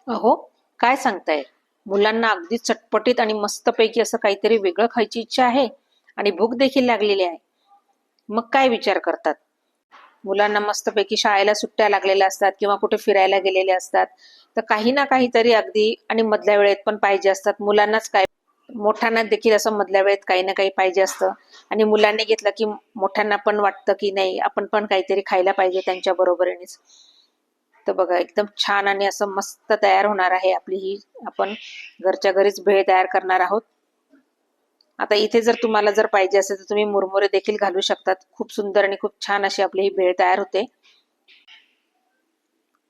अहो, काय सांगताय? मुलांना अगदी चटपटीत आणि मस्तपैकी असं काहीतरी वेगळं खायची इच्छा आहे आणि भूक देखील लागलेली आहे. मग काय विचार करतात? मुलांना मस्तपैकी शाळेला सुट्ट्या लागलेल्या असतात किंवा कुठे फिरायला गेलेले असतात. तर काही ना काहीतरी अगदी आणि मधल्या वेळेत पण पाहिजे असतात. मुलांनाच काय, मोठ्यांना देखील असं मधल्या वेळेत काही ना काही पाहिजे असतं आणि मुलांनी घेतलं की मोठ्यांना पण वाटतं की नाही, आपण पण काहीतरी खायला पाहिजे त्यांच्या बरोबरीनेच. तर बघा, एकदम छान आणि असं मस्त तयार होणार आहे आपली ही, आपण घरच्या घरीच भेळ तयार करणार आहोत. आता इथे जर तुम्हाला जर पाहिजे असेल तर तुम्ही मुरमुरे देखील घालू शकतात. खूप सुंदर आणि खूप छान अशी आपली ही भेळ तयार होते.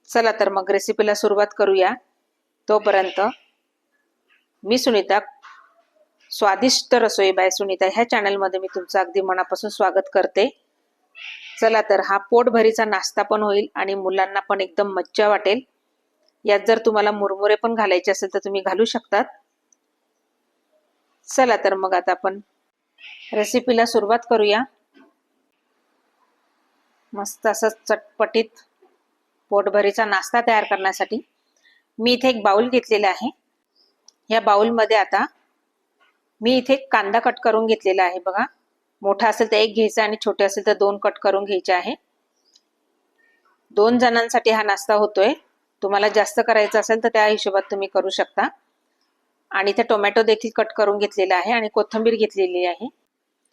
चला तर मग रेसिपीला सुरुवात करूया. तोपर्यंत मी सुनीता, स्वादिष्ट रसोई बाय सुनीता ह्या चॅनलमध्ये मी तुमचं अगदी मनापासून स्वागत करते. चला तर, हा पोटभरीचा नाश्ता पण होईल आणि मुलांना पण एकदम मज्जा वाटेल. यात जर तुम्हाला मुरमुरे पण घालायचे असेल तर तुम्ही घालू शकतात. चला तर मग आता आपण रेसिपीला सुरुवात करूया. मस्त असं चटपटीत पोटभरीचा नाश्ता तयार करण्यासाठी मी इथे एक बाउल घेतलेला आहे. या बाउलमध्ये आता मी इथे कांदा कट करून घेतलेला आहे. बघा, मोठा असेल तर एक घ्यायचा आणि छोटे असेल तर 2 कट करून घ्यायचे आहे. 2 जणांसाठी हा नाश्ता होतोय. तुम्हाला जास्त करायचा असेल तर त्या हिशोबात तुम्ही करू शकता. आणि इथे टोमॅटो देखील कट करून घेतलेला आहे आणि कोथिंबीर घेतलेली आहे.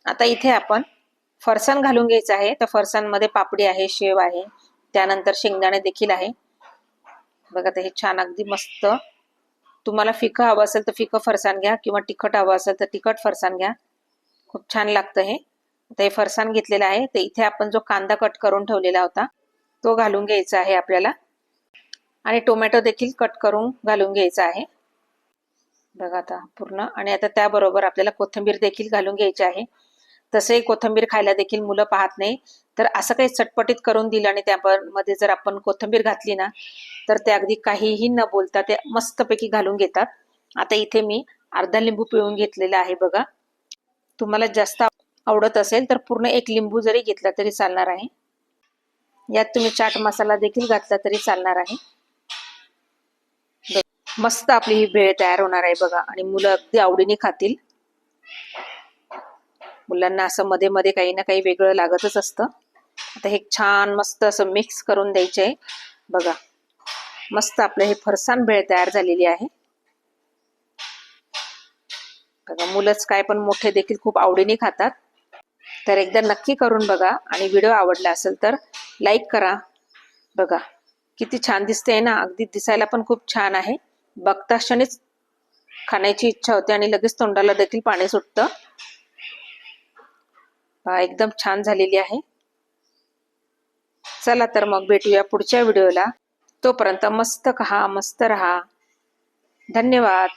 आता इथे आपण फरसाण घालून घ्यायचं आहे. तर फरसाणमध्ये पापडी आहे, शेव आहे, त्यानंतर शेंगदाणे देखील आहे. बघा, तर हे छान अगदी मस्त. तुम्हाला फिकं हवं असेल तर फिकं फरसाण घ्या किंवा तिखट हवं असेल तर तिखट फरसाण घ्या. खूप छान लागतं हे. आता हे फरसाण घेतलेलं आहे. तर इथे आपण जो कांदा कट करून ठेवलेला होता तो घालून घ्यायचा आहे आपल्याला आणि टोमॅटो देखील कट करून घालून घ्यायचा आहे. बघा आता पूर्ण. आणि आता त्याबरोबर आपल्याला कोथिंबीर देखील घालून घ्यायची आहे. तसे कोथिंबीर खायला देखील मुलं पाहत नाही, तर असं काही चटपटीत करून दिलं आणि त्यामध्ये जर आपण कोथिंबीर घातली ना, तर ते अगदी काहीही न बोलता ते मस्तपैकी घालून घेतात. आता इथे मी अर्धा लिंबू पिळून घेतलेला आहे. बघा, तुम्हाला जास्त आवडत असेल तर पूर्ण 1 लिंबू जरी घेतला तरी चालणार आहे. यात तुम्ही चाट मसाला देखील घातला तरी चालणार आहे. मस्त आपली ही भेळ तयार होणार आहे बघा, आणि मुलं अगदी आवडीने खातील. मुलांना असं मध्ये मध्ये काही ना काही वेगळं लागतच असतं. आता हे छान मस्त असं मिक्स करून द्यायचे आहे. बघा, मस्त आपलं हे फरसाण भेळ तयार झालेली आहे. बघा, मुलंच काय पण मोठे देखील खूप आवडीने खातात. तर एकदा नक्की करून बघा आणि व्हिडिओ आवडला असेल तर लाईक करा. बघा, किती छान दिसते ना, अगदी दिसायला पण खूप छान आहे. बघता क्षणीच खाण्याची इच्छा होते आणि लगेच तोंडाला देखील पाणी सुटतं. एकदम छान झालेली आहे. चला तर मग भेटूया पुढच्या व्हिडिओला. तोपर्यंत मस्त खा, मस्त रहा. धन्यवाद.